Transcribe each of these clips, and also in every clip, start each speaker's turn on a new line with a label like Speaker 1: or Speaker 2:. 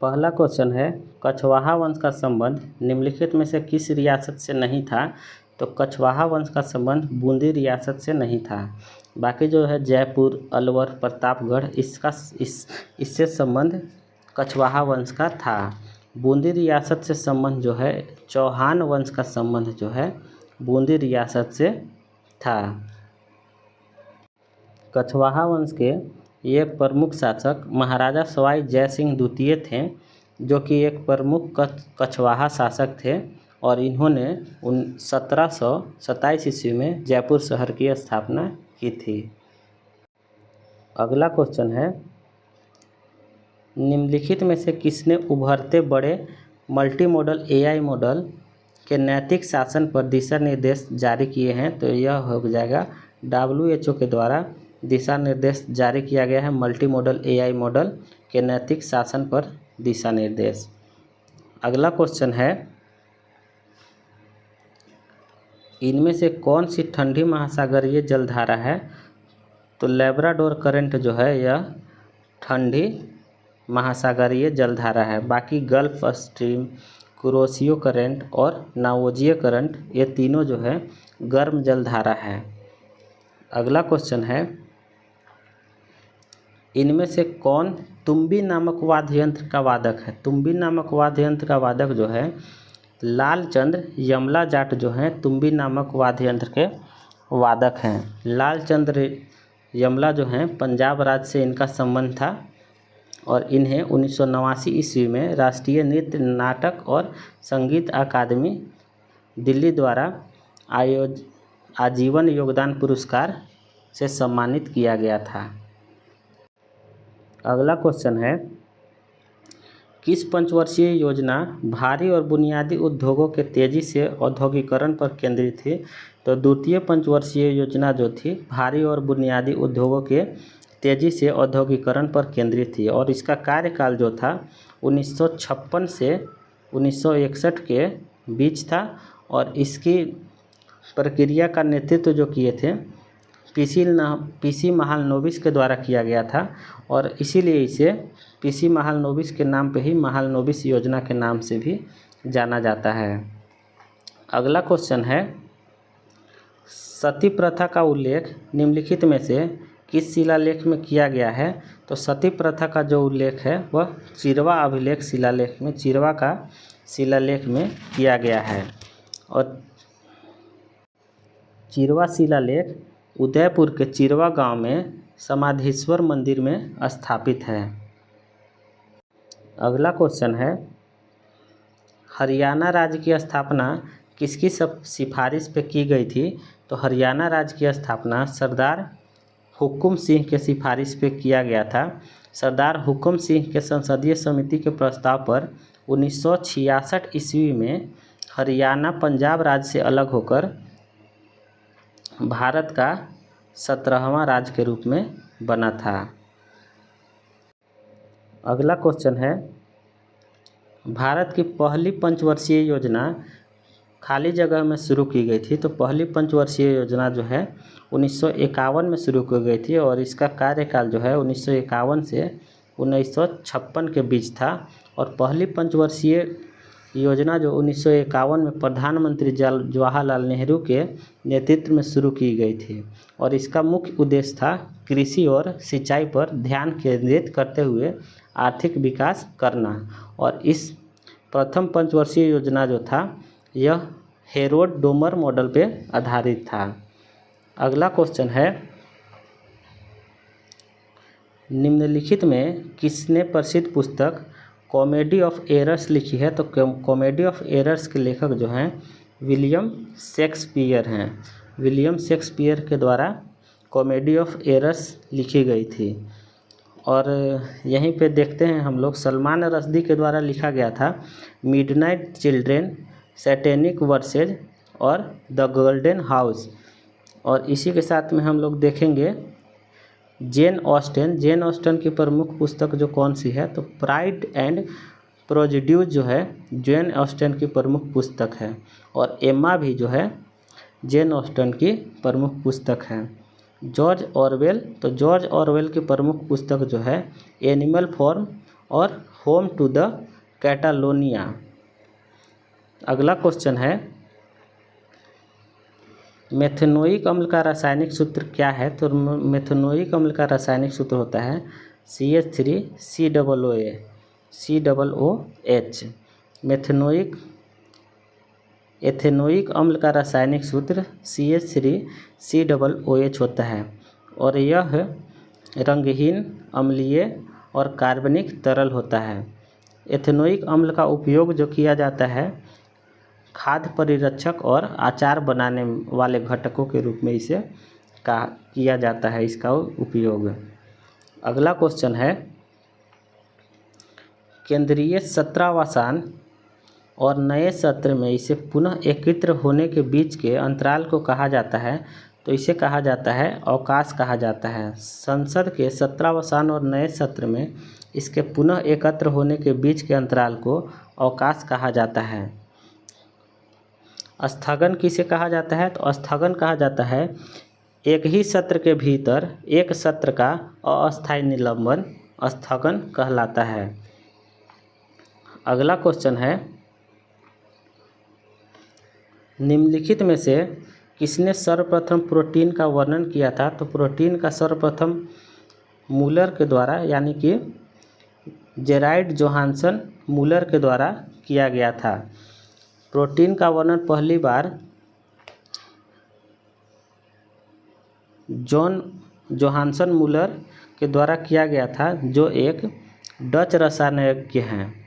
Speaker 1: पहला क्वेश्चन है, कछवाहा वंश का संबंध निम्नलिखित में से किस रियासत से नहीं था? तो कछवाहा वंश का संबंध बूंदी रियासत से नहीं था। बाकी जो है जयपुर, अलवर, प्रतापगढ़, इससे संबंध कछवाहा वंश का था। बूंदी रियासत से संबंध जो है, चौहान वंश का संबंध जो है बूंदी रियासत से था। कछवाहा वंश के ये प्रमुख शासक महाराजा सवाई जय सिंह द्वितीय थे, जो कि एक प्रमुख कछवाहा शासक थे और इन्होंने 1727 ईस्वी में जयपुर शहर की स्थापना की थी। अगला क्वेश्चन है, निम्नलिखित में से किसने उभरते बड़े मल्टी मॉडल एआई मॉडल के नैतिक शासन पर दिशा निर्देश जारी किए हैं? तो यह हो जाएगा WHO के द्वारा दिशा निर्देश जारी किया गया है मल्टी मॉडल एआई मॉडल के नैतिक शासन पर दिशा निर्देश। अगला क्वेश्चन है, इनमें से कौन सी ठंडी महासागरीय जलधारा है? तो लैब्राडोर करंट जो है यह ठंडी महासागरीय जलधारा है। बाकी गल्फ स्ट्रीम, कुरोशियो करंट और नावोजिया करंट ये तीनों जो है गर्म जलधारा है। अगला क्वेश्चन है, इनमें से कौन तुम्बी नामक वाद्य यंत्र का वादक है? तुम्बी नामक वाद्य यंत्र का वादक जो है लालचंद्र यमला जाट जो हैं तुम्बी नामक वाद्य यंत्र के वादक हैं। लालचंद्र यमला जो हैं पंजाब राज्य से इनका संबंध था और इन्हें 1989 ईस्वी में राष्ट्रीय नृत्य नाटक और संगीत अकादमी दिल्ली द्वारा आजीवन योगदान पुरस्कार से सम्मानित किया गया था। अगला क्वेश्चन है, किस पंचवर्षीय योजना भारी और बुनियादी उद्योगों के तेजी से औद्योगिकरण पर केंद्रित थी? तो द्वितीय पंचवर्षीय योजना जो थी भारी और बुनियादी उद्योगों के तेजी से औद्योगिकरण पर केंद्रित थी और इसका कार्यकाल जो था 1956 से 1961 के बीच था और इसकी प्रक्रिया का नेतृत्व जो किए थे पीसी महालनोबिस के द्वारा किया गया था और इसीलिए इसे पीसी महालनोबिस के नाम पे ही महालनोबिस योजना के नाम से भी जाना जाता है। अगला क्वेश्चन है, सती प्रथा का उल्लेख निम्नलिखित में से किस शिलालेख में किया गया है? तो सती प्रथा का जो उल्लेख है वह चिरवा अभिलेख शिलालेख में, चिरवा का शिलालेख में किया गया है और चिरवा शिलालेख उदयपुर के चिरवा गांव में समाधीश्वर मंदिर में स्थापित है। अगला क्वेश्चन है, हरियाणा राज्य की स्थापना किसकी सिफारिश पे की गई थी? तो हरियाणा राज्य की स्थापना सरदार हुकुम सिंह के सिफारिश पे किया गया था। सरदार हुकुम सिंह के संसदीय समिति के प्रस्ताव पर 1966 ईस्वी में हरियाणा पंजाब राज्य से अलग होकर भारत का 17वां राज्य के रूप में बना था। अगला क्वेश्चन है, भारत की पहली पंचवर्षीय योजना खाली जगह में शुरू की गई थी। तो पहली पंचवर्षीय योजना जो है 1951 में शुरू की गई थी और इसका कार्यकाल जो है 1951 से 1956 के बीच था और पहली पंचवर्षीय योजना जो 1951 में प्रधानमंत्री जवाहरलाल नेहरू के नेतृत्व में शुरू की गई थी और इसका मुख्य उद्देश्य था कृषि और सिंचाई पर ध्यान केंद्रित करते हुए आर्थिक विकास करना और इस प्रथम पंचवर्षीय योजना जो था यह हेरोड डोमर मॉडल पे आधारित था। अगला क्वेश्चन है, निम्नलिखित में किसने प्रसिद्ध पुस्तक कॉमेडी ऑफ एरर्स लिखी है? तो कॉमेडी ऑफ एरर्स के लेखक जो हैं विलियम शेक्सपियर हैं। विलियम शेक्सपियर के द्वारा कॉमेडी ऑफ एरर्स लिखी गई थी और यहीं पे देखते हैं हम लोग सलमान रश्दी के द्वारा लिखा गया था मिडनाइट चिल्ड्रेन, सैटेनिक वर्सेज और द गोल्डन हाउस। और इसी के साथ में हम लोग देखेंगे जेन ऑस्टन की प्रमुख पुस्तक जो कौन सी है? तो प्राइड एंड प्रेजुडिस जो है जेन ऑस्टन की प्रमुख पुस्तक है और एम्मा भी जो है जेन ऑस्टन की प्रमुख पुस्तक है। जॉर्ज ऑरवेल की प्रमुख पुस्तक जो है एनिमल फार्म और होम टू द कैटालोनिया। अगला क्वेश्चन है मेथनोइक अम्ल का रासायनिक सूत्र क्या है? तो मेथनोइक अम्ल का रासायनिक सूत्र होता है CH3COOH। एथेनोइक अम्ल का रासायनिक सूत्र CH3COOH होता है और यह रंगहीन, अम्लीय और कार्बनिक तरल होता है। एथेनोइक अम्ल का उपयोग जो किया जाता है खाद्य परिरक्षक और अचार बनाने वाले घटकों के रूप में इसे किया जाता है इसका उपयोग। अगला क्वेश्चन है केंद्रीय सत्रावसान और नए सत्र में इसे पुनः एकत्र होने के बीच के अंतराल को कहा जाता है। तो इसे कहा जाता है अवकाश कहा जाता है। संसद के सत्रावसान और नए सत्र में इसके पुनः एकत्र होने के बीच के अंतराल को अवकाश कहा जाता है। स्थगन किसे कहा जाता है? तो स्थगन कहा जाता है एक ही सत्र के भीतर एक सत्र का अस्थायी निलंबन स्थगन कहलाता है। अगला क्वेश्चन है निम्नलिखित में से किसने सर्वप्रथम प्रोटीन का वर्णन किया था? तो प्रोटीन का सर्वप्रथम मूलर के द्वारा यानी कि जेराइड जोहानसन मूलर के द्वारा किया गया था। प्रोटीन का वर्णन पहली बार जॉन जोहानसन मूलर के द्वारा किया गया था जो एक डच रसायनज्ञ हैं।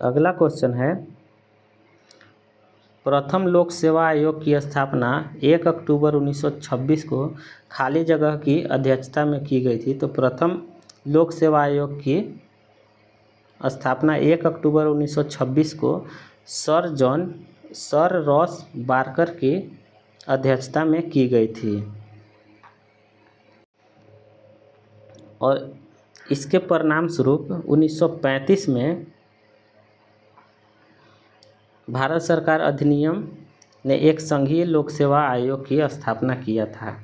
Speaker 1: अगला क्वेश्चन है प्रथम लोक सेवा आयोग की स्थापना 1 अक्टूबर 1926 को खाली जगह की अध्यक्षता में की गई थी। तो प्रथम लोक सेवा आयोग की स्थापना 1 अक्टूबर 1926 को सर रॉस बार्कर की अध्यक्षता में की गई थी और इसके परिणाम स्वरूप 1935 में भारत सरकार अधिनियम ने एक संघीय लोक सेवा आयोग की स्थापना किया था।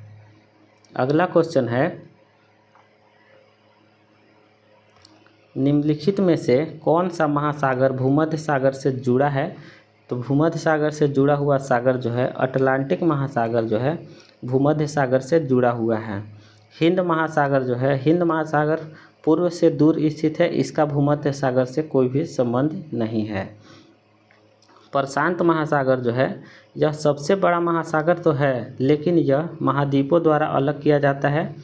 Speaker 1: अगला क्वेश्चन है निम्नलिखित में से कौन सा महासागर भूमध्य सागर से जुड़ा है? तो भूमध्य सागर से जुड़ा हुआ सागर जो है अटलांटिक महासागर जो है भूमध्य सागर से जुड़ा हुआ है। हिंद महासागर जो है हिंद महासागर पूर्व से दूर स्थित है, इसका भूमध्य सागर से कोई भी संबंध नहीं है। प्रशांत महासागर जो है यह सबसे बड़ा महासागर तो है लेकिन यह महाद्वीपों द्वारा अलग किया जाता है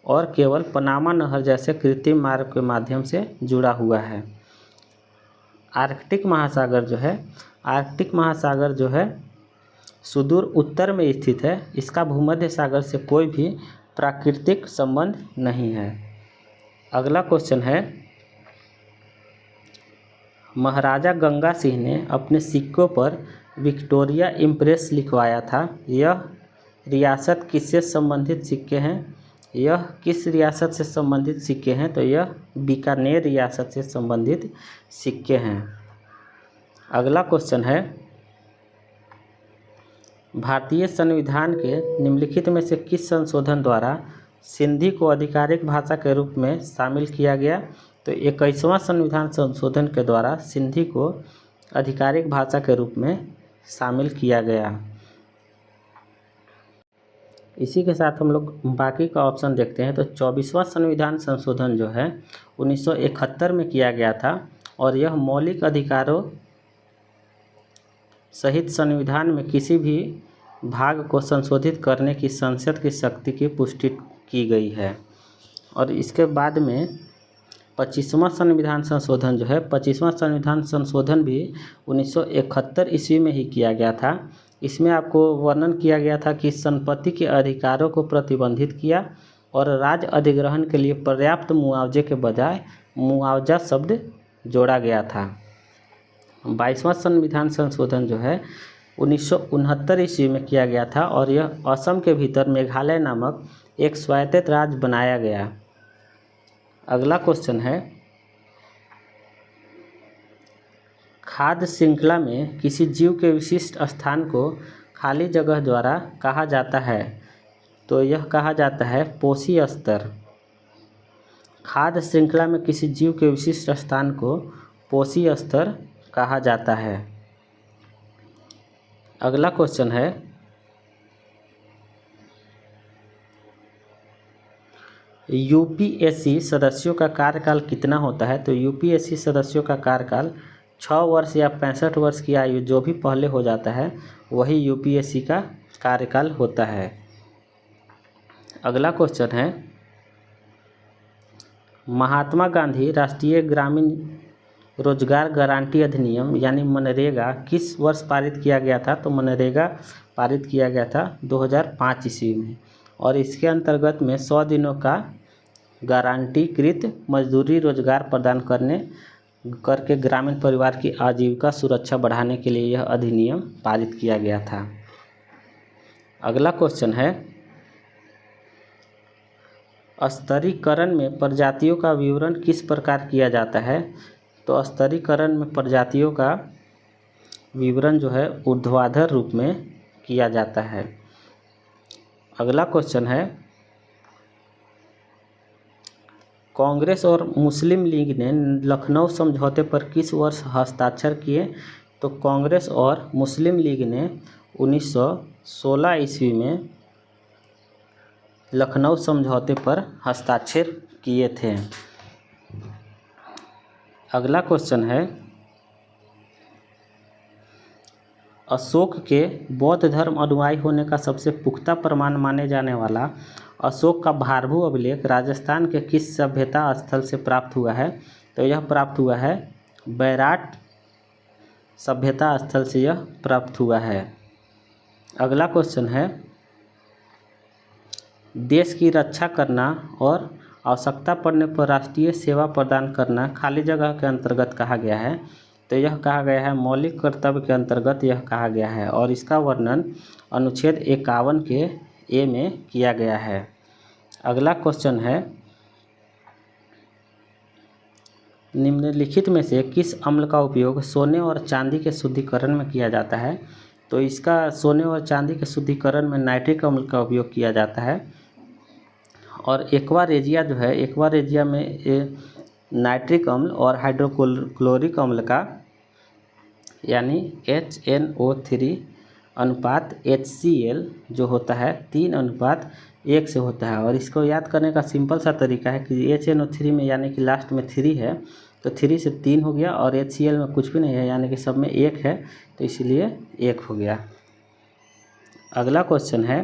Speaker 1: और केवल पनामा नहर जैसे कृत्रिम मार्ग के माध्यम से जुड़ा हुआ है। आर्कटिक महासागर जो है सुदूर उत्तर में स्थित है, इसका भूमध्य सागर से कोई भी प्राकृतिक संबंध नहीं है। अगला क्वेश्चन है महाराजा गंगा सिंह ने अपने सिक्कों पर विक्टोरिया इम्प्रेस लिखवाया था। यह रियासत किससे संबंधित सिक्के हैं? यह किस रियासत से संबंधित सिक्के हैं? तो यह बीकानेर रियासत से संबंधित सिक्के हैं। अगला क्वेश्चन है भारतीय संविधान के निम्नलिखित में से किस संशोधन द्वारा सिंधी को आधिकारिक भाषा के रूप में शामिल किया गया? तो 21वां संविधान संशोधन के द्वारा सिंधी को आधिकारिक भाषा के रूप में शामिल किया गया। इसी के साथ हम लोग बाकी का ऑप्शन देखते हैं। तो 24वां संविधान संशोधन जो है 1971 में किया गया था और यह मौलिक अधिकारों सहित संविधान में किसी भी भाग को संशोधित करने की संसद की शक्ति की पुष्टि की गई है। और इसके बाद में 25वां संविधान संशोधन जो है 25वां संविधान संशोधन भी 1971 ईस्वी में ही किया गया था। इसमें आपको वर्णन किया गया था कि संपत्ति के अधिकारों को प्रतिबंधित किया और राज्य अधिग्रहण के लिए पर्याप्त मुआवजे के बजाय मुआवजा शब्द जोड़ा गया था। 22वां संविधान संशोधन जो है 1969 ईस्वी में किया गया था और यह असम के भीतर मेघालय नामक एक स्वायत्त राज्य बनाया गया। अगला क्वेश्चन है खाद्य श्रृंखला में किसी जीव के विशिष्ट स्थान को खाली जगह द्वारा कहा जाता है। तो यह कहा जाता है पोषी स्तर। खाद्य श्रृंखला में किसी जीव के विशिष्ट स्थान को पोषी स्तर कहा जाता है। अगला क्वेश्चन है, यूपीएससी सदस्यों का कार्यकाल कितना होता है? तो यूपीएससी सदस्यों का कार्यकाल 6 वर्ष या 65 वर्ष की आयु जो भी पहले हो जाता है वही यूपीएससी का कार्यकाल होता है। अगला क्वेश्चन है, महात्मा गांधी राष्ट्रीय ग्रामीण रोजगार गारंटी अधिनियम यानी मनरेगा किस वर्ष पारित किया गया था? तो मनरेगा पारित किया गया था 2005 ईस्वी में, और इसके अंतर्गत में 100 दिनों का गारंटीकृत मजदूरी रोजगार प्रदान करके ग्रामीण परिवार की आजीविका सुरक्षा बढ़ाने के लिए यह अधिनियम पारित किया गया था। अगला क्वेश्चन है, स्तरीकरण में प्रजातियों का विवरण किस प्रकार किया जाता है? तो स्तरीकरण में प्रजातियों का विवरण जो है ऊर्ध्वाधर रूप में किया जाता है। अगला क्वेश्चन है, कांग्रेस और मुस्लिम लीग ने लखनऊ समझौते पर किस वर्ष हस्ताक्षर किए? तो कांग्रेस और मुस्लिम लीग ने 1916 ईस्वी में लखनऊ समझौते पर हस्ताक्षर किए थे। अगला क्वेश्चन है, अशोक के बौद्ध धर्म अनुयायी होने का सबसे पुख्ता प्रमाण माने जाने वाला अशोक का भारभू अभिलेख राजस्थान के किस सभ्यता स्थल से प्राप्त हुआ है? तो यह प्राप्त हुआ है बैराट सभ्यता स्थल से यह प्राप्त हुआ है। अगला क्वेश्चन है, देश की रक्षा करना और आवश्यकता पड़ने पर राष्ट्रीय सेवा प्रदान करना खाली जगह के अंतर्गत कहा गया है? तो यह कहा गया है मौलिक कर्तव्य के अंतर्गत यह कहा गया है, और इसका वर्णन अनुच्छेद 51 के ए में किया गया है। अगला क्वेश्चन है, निम्नलिखित में से किस अम्ल का उपयोग सोने और चांदी के शुद्धिकरण में किया जाता है? तो इसका सोने और चांदी के शुद्धिकरण में नाइट्रिक अम्ल का उपयोग किया जाता है, और एक्वारेजिया जो है एक्वारेजिया में नाइट्रिक अम्ल और हाइड्रोक्लोरिक अम्ल का यानी HNO3 अनुपात HCl जो होता है 3:1 से होता है। और इसको याद करने का सिंपल सा तरीका है कि HNO3 में यानी कि लास्ट में 3 है तो 3 से 3 हो गया, और HCl में कुछ भी नहीं है यानी कि सब में 1 है तो इसलिए 1 हो गया। अगला क्वेश्चन है,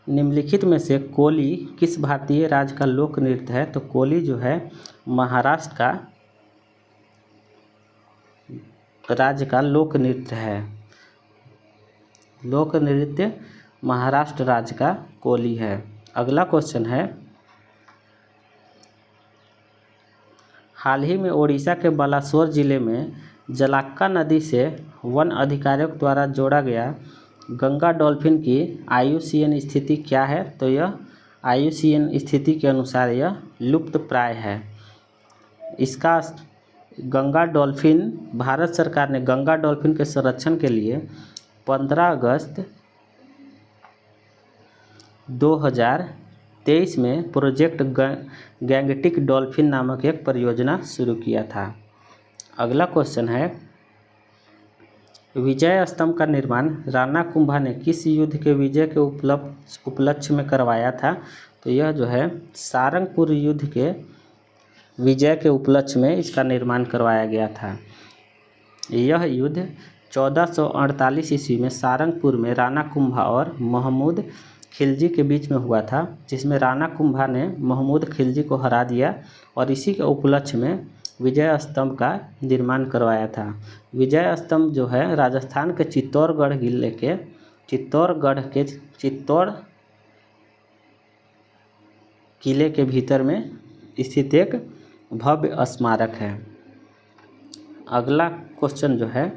Speaker 1: निम्नलिखित में से कोली किस भारतीय राज्य का लोक नृत्य है? तो कोली जो है महाराष्ट्र का राज्य का लोक नृत्य है। लोक नृत्य महाराष्ट्र राज्य का कोली है। अगला क्वेश्चन है, हाल ही में ओडिशा के बालासोर जिले में जलाक्का नदी से वन अधिकारियों द्वारा जोड़ा गया गंगा डॉल्फिन की IUCN स्थिति क्या है? तो यह IUCN स्थिति के अनुसार यह लुप्त प्राय है। इसका गंगा डॉल्फिन भारत सरकार ने गंगा डॉल्फिन के संरक्षण के लिए 15 अगस्त 2023 में प्रोजेक्ट गैंगटिक डॉल्फिन नामक एक परियोजना शुरू किया था। अगला क्वेश्चन है, विजय स्तंभ का निर्माण राणा कुंभा ने किस युद्ध के विजय के उपलक्ष्य में करवाया था? तो यह जो है सारंगपुर युद्ध के विजय के उपलक्ष्य में इसका निर्माण करवाया गया था। यह युद्ध 1448 ईस्वी में सारंगपुर में राणा कुंभा और महमूद खिलजी के बीच में हुआ था, जिसमें राणा कुंभा ने महमूद खिलजी को हरा दिया और इसी के उपलक्ष्य में विजय स्तंभ का निर्माण करवाया था। विजय स्तंभ जो है राजस्थान के चित्तौड़गढ़ जिले के चित्तौड़ किले के भीतर में स्थित एक भव्य स्मारक है। अगला क्वेश्चन जो है,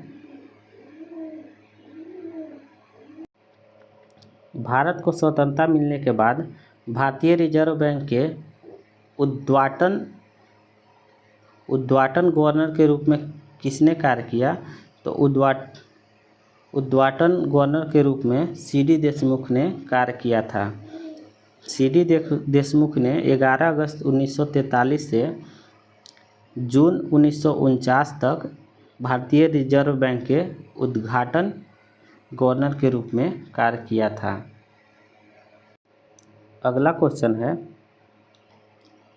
Speaker 1: भारत को स्वतंत्रता मिलने के बाद भारतीय रिजर्व बैंक के उद्घाटन गवर्नर के रूप में किसने कार्य किया? तो उद्घाटन गवर्नर के रूप में CD देशमुख ने कार्य किया था। देशमुख ने 11 अगस्त 1943 से जून 1949 तक भारतीय रिजर्व बैंक के उद्घाटन गवर्नर के रूप में कार्य किया था। अगला क्वेश्चन है,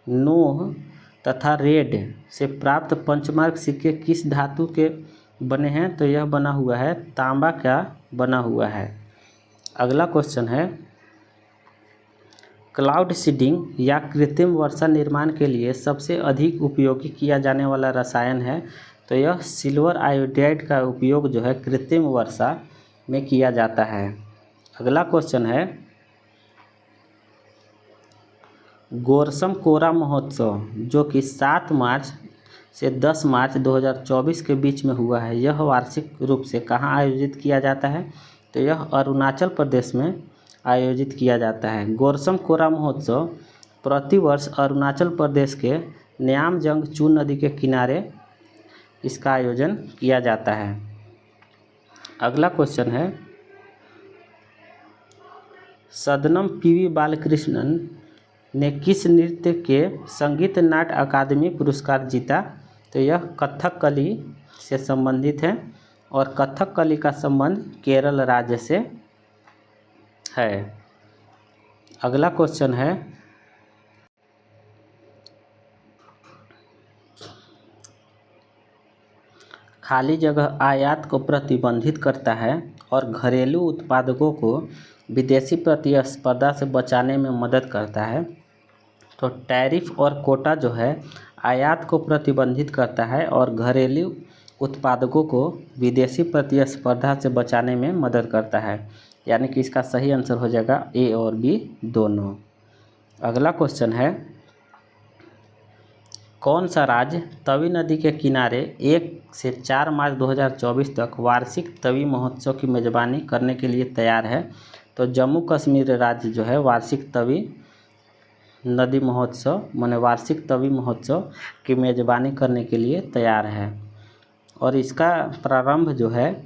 Speaker 1: नोह तथा रेड से प्राप्त पंचमार्क सिक्के किस धातु के बने हैं? तो यह बना हुआ है तांबा का बना हुआ है। अगला क्वेश्चन है, क्लाउड सीडिंग या कृत्रिम वर्षा निर्माण के लिए सबसे अधिक उपयोगी किया जाने वाला रसायन है? तो यह सिल्वर आयोडाइड का उपयोग जो है कृत्रिम वर्षा में किया जाता है। अगला क्वेश्चन है, गोरसम कोरा महोत्सव जो कि 7 मार्च से 10 मार्च 2024 के बीच में हुआ है, यह वार्षिक रूप से कहाँ आयोजित किया जाता है? तो यह अरुणाचल प्रदेश में आयोजित किया जाता है। गोरसम कोरा महोत्सव प्रतिवर्ष अरुणाचल प्रदेश के न्यामजंग चू नदी के किनारे इसका आयोजन किया जाता है। अगला क्वेश्चन है, सदनम पीवी बालकृष्णन ने किस नृत्य के संगीत नाट्य अकादमी पुरस्कार जीता? तो यह कथकली से संबंधित है और कथकली का संबंध केरल राज्य से है। अगला क्वेश्चन है, खाली जगह आयात को प्रतिबंधित करता है और घरेलू उत्पादकों को विदेशी प्रतिस्पर्धा से बचाने में मदद करता है। तो टैरिफ और कोटा जो है आयात को प्रतिबंधित करता है और घरेलू उत्पादकों को विदेशी प्रतिस्पर्धा से बचाने में मदद करता है, यानी कि इसका सही आंसर हो जाएगा ए और बी दोनों। अगला क्वेश्चन है, कौन सा राज्य तवी नदी के किनारे 1 से 4 मार्च 2024 तक वार्षिक तवी महोत्सव की मेज़बानी करने के लिए तैयार है? तो जम्मू कश्मीर राज्य जो है वार्षिक तवी नदी महोत्सव माने वार्षिक तवी महोत्सव की मेज़बानी करने के लिए तैयार है और इसका प्रारंभ जो है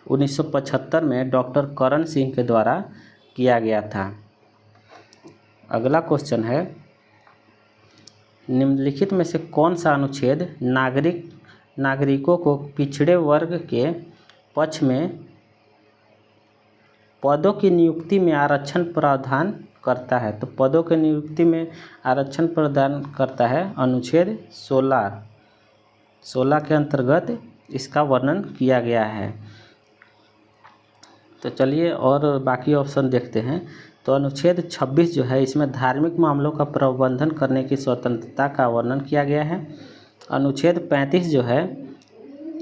Speaker 1: 1975 में डॉक्टर करण सिंह के द्वारा किया गया था। अगला क्वेश्चन है, निम्नलिखित में से कौन सा अनुच्छेद नागरिकों को पिछड़े वर्ग के पक्ष में पदों की नियुक्ति में आरक्षण प्रावधान करता है? तो पदों की नियुक्ति में आरक्षण प्रदान करता है अनुच्छेद 16 के अंतर्गत इसका वर्णन किया गया है। तो चलिए और बाकी ऑप्शन देखते हैं। तो अनुच्छेद 26 जो है इसमें धार्मिक मामलों का प्रबंधन करने की स्वतंत्रता का वर्णन किया गया है। अनुच्छेद 35 जो है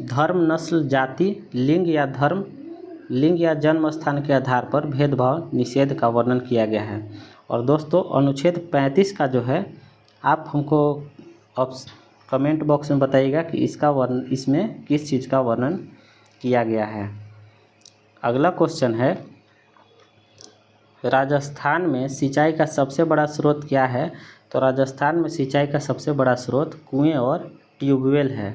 Speaker 1: धर्म, नस्ल, जाति, लिंग या जन्म स्थान के आधार पर भेदभाव निषेध का वर्णन किया गया है। और दोस्तों अनुच्छेद 35 का जो है आप हमको कमेंट बॉक्स में बताइएगा कि इसमें किस चीज़ का वर्णन किया गया है। अगला क्वेश्चन है, राजस्थान में सिंचाई का सबसे बड़ा स्रोत क्या है? तो राजस्थान में सिंचाई का सबसे बड़ा स्रोत कुएं और ट्यूबवेल है।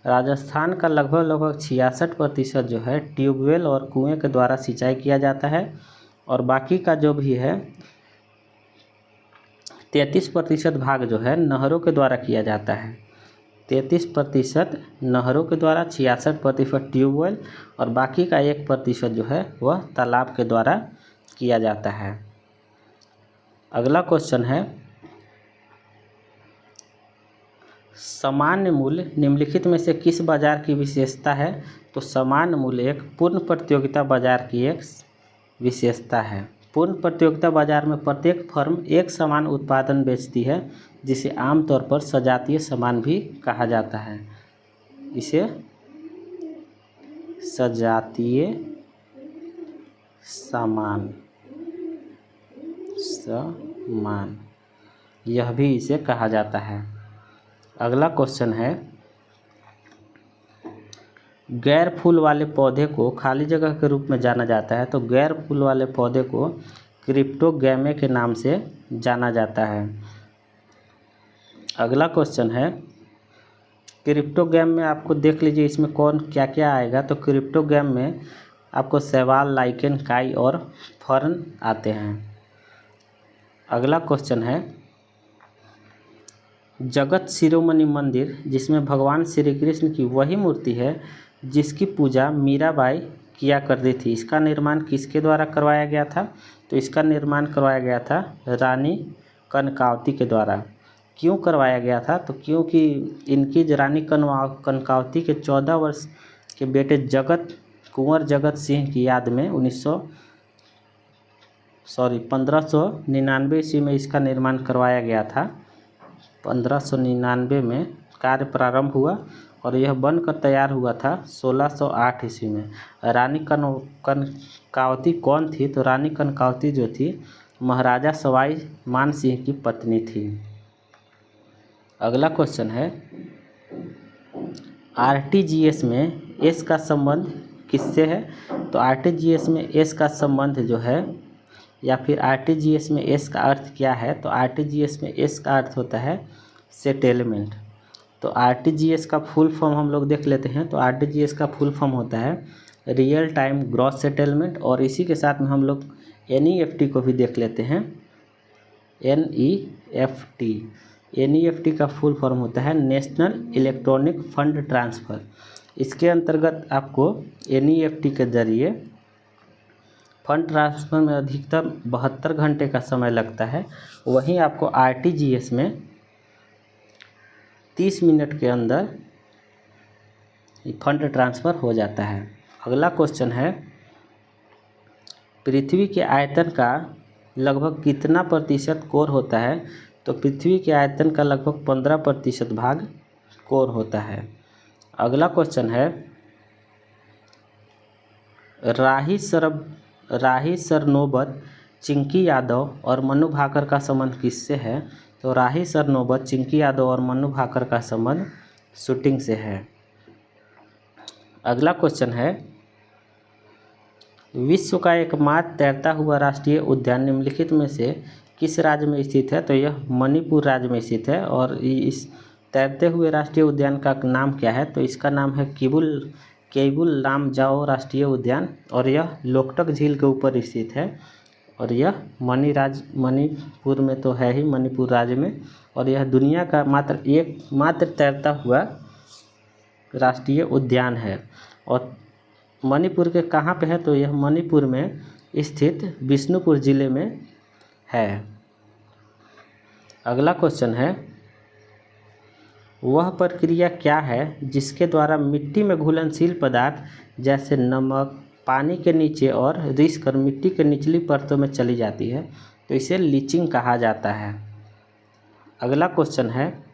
Speaker 1: राजस्थान का लगभग 66% जो है ट्यूबवेल और कुएं के द्वारा सिंचाई किया जाता है और बाकी का जो भी है 33% भाग जो है नहरों के द्वारा किया जाता है। 33% नहरों के द्वारा, 66% ट्यूबवेल और बाकी का 1% जो है वह तालाब के द्वारा किया जाता है। अगला क्वेश्चन है, सामान्य मूल्य निम्नलिखित में से किस बाजार की विशेषता है? तो सामान्य मूल्य एक पूर्ण प्रतियोगिता बाजार की एक विशेषता है। पूर्ण प्रतियोगिता बाजार में प्रत्येक फर्म एक समान उत्पादन बेचती है, जिसे आमतौर पर सजातीय सामान भी कहा जाता है। इसे सजातीय सामान यह भी इसे कहा जाता है। अगला क्वेश्चन है, गैर फूल वाले पौधे को खाली जगह के रूप में जाना जाता है। तो गैर फूल वाले पौधे को क्रिप्टोगैमे के नाम से जाना जाता है। अगला क्वेश्चन है, क्रिप्टोगैम में आपको देख लीजिए इसमें कौन क्या क्या आएगा। तो क्रिप्टोगैम में आपको शैवाल, लाइकेन, काई और फर्न आते हैं। अगला क्वेश्चन है, जगत शिरोमणि मंदिर जिसमें भगवान श्री कृष्ण की वही मूर्ति है जिसकी पूजा मीराबाई किया करती थी, इसका निर्माण किसके द्वारा करवाया गया था? तो इसका निर्माण करवाया गया था रानी कनकावती के द्वारा। क्यों करवाया गया था? तो क्योंकि इनकी रानी कनकावती के 14 वर्ष के बेटे कुंवर जगत सिंह की याद में 1599 ईस्वी में इसका निर्माण करवाया गया था। 1599 में कार्य प्रारंभ हुआ और यह बनकर तैयार हुआ था 1608 ईस्वी में। रानी कनकावती कौन थी? तो रानी कनकावती जो थी महाराजा सवाई मान सिंह की पत्नी थी। अगला क्वेश्चन है, आरटीजीएस में एस का संबंध किससे है? तो आरटीजीएस में एस का संबंध जो है, या फिर आरटीजीएस में एस का अर्थ क्या है? तो आरटीजीएस में एस का अर्थ होता है सेटलमेंट। तो आरटीजीएस का फुल फॉर्म हम लोग देख लेते हैं। तो आरटीजीएस का फुल फॉर्म होता है रियल टाइम ग्रॉस सेटलमेंट, और इसी के साथ में हम लोग एनईएफटी को भी देख लेते हैं। एनईएफटी का फुल फॉर्म होता है नेशनल इलेक्ट्रॉनिक फंड ट्रांसफ़र। इसके अंतर्गत आपको एनईएफटी के जरिए फंड ट्रांसफ़र में अधिकतम 72 घंटे का समय लगता है, वहीं आपको आरटीजीएस में 30 मिनट के अंदर फंड ट्रांसफ़र हो जाता है। अगला क्वेश्चन है, पृथ्वी के आयतन का लगभग कितना प्रतिशत कोर होता है? तो पृथ्वी के आयतन का लगभग 15% भाग कोर होता है। अगला क्वेश्चन है, राही सरनोबत चिंकी यादव और मनु भाकर का संबंध किससे है? तो राही सरनोबत चिंकी यादव और मनु भाकर का संबंध शूटिंग से है। अगला क्वेश्चन है, विश्व का एकमात्र तैरता हुआ राष्ट्रीय उद्यान निम्नलिखित में से किस राज्य में स्थित है? तो यह मणिपुर राज्य में स्थित है। और इस तैरते हुए राष्ट्रीय उद्यान का नाम क्या है? तो इसका नाम है केबुल लामजाओ राष्ट्रीय उद्यान, और यह लोकटक झील के ऊपर स्थित है, और यह मणिपुर में तो है ही, मणिपुर राज्य में, और यह दुनिया का मात्र तैरता हुआ राष्ट्रीय उद्यान है। और मणिपुर के कहाँ पे है? तो यह मणिपुर में स्थित बिष्णुपुर जिले में है। अगला क्वेश्चन है, वह प्रक्रिया क्या है जिसके द्वारा मिट्टी में घुलनशील पदार्थ जैसे नमक पानी के नीचे और रिस कर मिट्टी के निचली परतों में चली जाती है? तो इसे लीचिंग कहा जाता है। अगला क्वेश्चन है,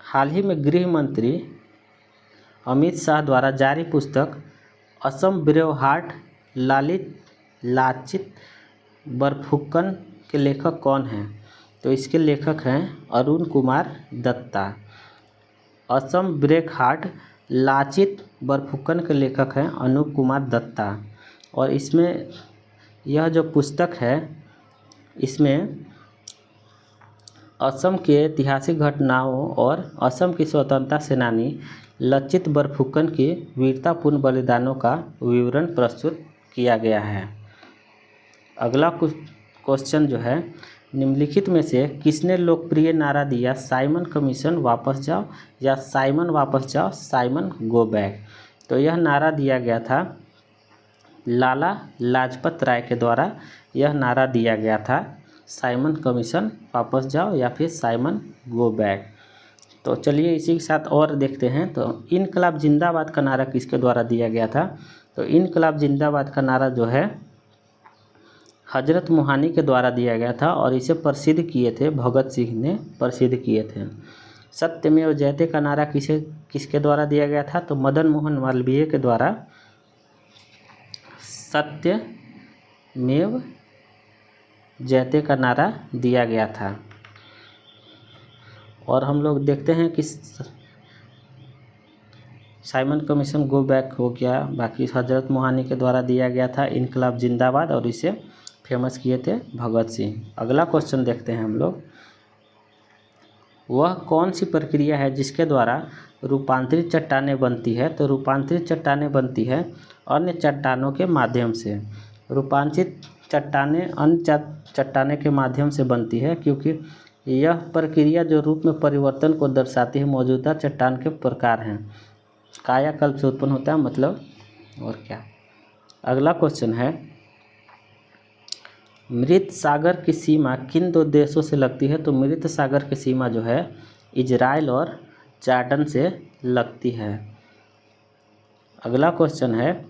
Speaker 1: हाल ही में गृह मंत्री अमित शाह द्वारा जारी पुस्तक असम ब्रेवहार्ट लाचित बरफुकन के लेखक कौन हैं? तो इसके लेखक हैं अरुण कुमार दत्ता। असम ब्रेवहार्ट लाचित बरफुकन के लेखक हैं अनूप कुमार दत्ता। और इसमें यह जो पुस्तक है, इसमें असम के ऐतिहासिक घटनाओं और असम की स्वतंत्रता सेनानी लचित बरफुकन के वीरतापूर्ण बलिदानों का विवरण प्रस्तुत किया गया है। अगला क्वेश्चन जो है, निम्नलिखित में से किसने लोकप्रिय नारा दिया साइमन कमीशन वापस जाओ, या साइमन वापस जाओ साइमन गो बैक? तो यह नारा दिया गया था लाला लाजपत राय के द्वारा। यह नारा दिया गया था साइमन कमीशन वापस जाओ या फिर साइमन गो बैक। तो चलिए इसी के साथ और देखते हैं। तो इनकलाब जिंदाबाद का नारा किसके द्वारा दिया गया था? तो इनकलाब जिंदाबाद का नारा जो है हजरत मोहानी के द्वारा दिया गया था, और इसे प्रसिद्ध किए थे भगत सिंह ने प्रसिद्ध किए थे। सत्यमेव जयते का नारा किसके द्वारा दिया गया था? तो मदन मोहन मालवीय के द्वारा सत्यमेव जयते का नारा दिया गया था। और हम लोग देखते हैं कि साइमन कमीशन गो बैक हो गया, बाकी हजरत मोहानी के द्वारा दिया गया था इनकलाब जिंदाबाद, और इसे फेमस किए थे भगत सिंह। अगला क्वेश्चन देखते हैं हम लोग, वह कौन सी प्रक्रिया है जिसके द्वारा रूपांतरित चट्टानें बनती है? तो रूपांतरित चट्टानें बनती है अन्य चट्टानों के माध्यम से। रूपांतरित चट्टानें अन्य चट्टाने के माध्यम से बनती है, क्योंकि यह प्रक्रिया जो रूप में परिवर्तन को दर्शाती है मौजूदा चट्टान के प्रकार हैं। कायाकल्प से उत्पन्न होता है मतलब और क्या। अगला क्वेश्चन है, मृत सागर की सीमा किन दो देशों से लगती है? तो मृत सागर की सीमा जो है इजराइल और जॉर्डन से लगती है। अगला क्वेश्चन है,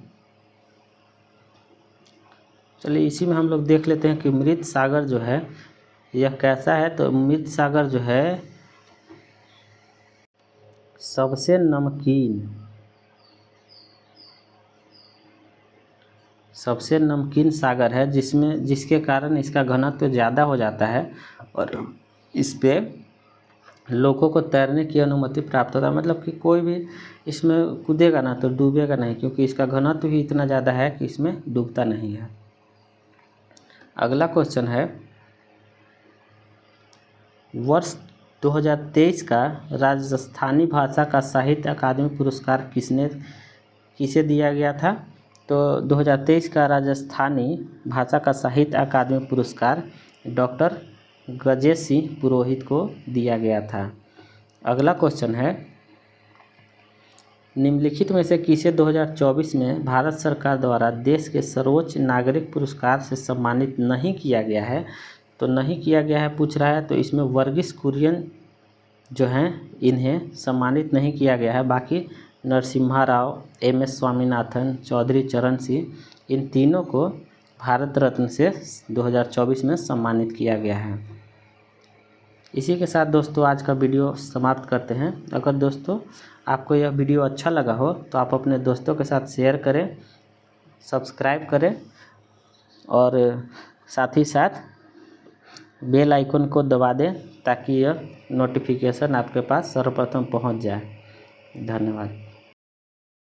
Speaker 1: चलिए इसी में हम लोग देख लेते हैं कि मृत सागर जो है यह कैसा है। तो मृत सागर जो है सबसे नमकीन सागर है, जिसके कारण इसका घनत्व ज़्यादा हो जाता है और इस पे लोगों को तैरने की अनुमति प्राप्त होता है। मतलब कि कोई भी इसमें कूदेगा ना तो डूबेगा नहीं, क्योंकि इसका घनत्व ही इतना ज़्यादा है कि इसमें डूबता नहीं है। अगला क्वेश्चन है, वर्ष 2023 का राजस्थानी भाषा का साहित्य अकादमी पुरस्कार किसे दिया गया था? तो 2023 का राजस्थानी भाषा का साहित्य अकादमी पुरस्कार डॉक्टर गजेश सिंह पुरोहित को दिया गया था। अगला क्वेश्चन है, निम्नलिखित में से किसे 2024 में भारत सरकार द्वारा देश के सर्वोच्च नागरिक पुरस्कार से सम्मानित नहीं किया गया है? तो नहीं किया गया है पूछ रहा है, तो इसमें वर्गीस कुरियन जो हैं इन्हें सम्मानित नहीं किया गया है। बाकी नरसिम्हा राव, MS स्वामीनाथन, चौधरी चरण सिंह, इन तीनों को भारत रत्न से 2024 में सम्मानित किया गया है। इसी के साथ दोस्तों आज का वीडियो समाप्त करते हैं। अगर दोस्तों आपको यह वीडियो अच्छा लगा हो तो आप अपने दोस्तों के साथ शेयर करें, सब्सक्राइब करें और साथ ही साथ बेल आइकन को दबा दें ताकि यह नोटिफिकेशन आपके पास सर्वप्रथम पहुंच जाए। धन्यवाद।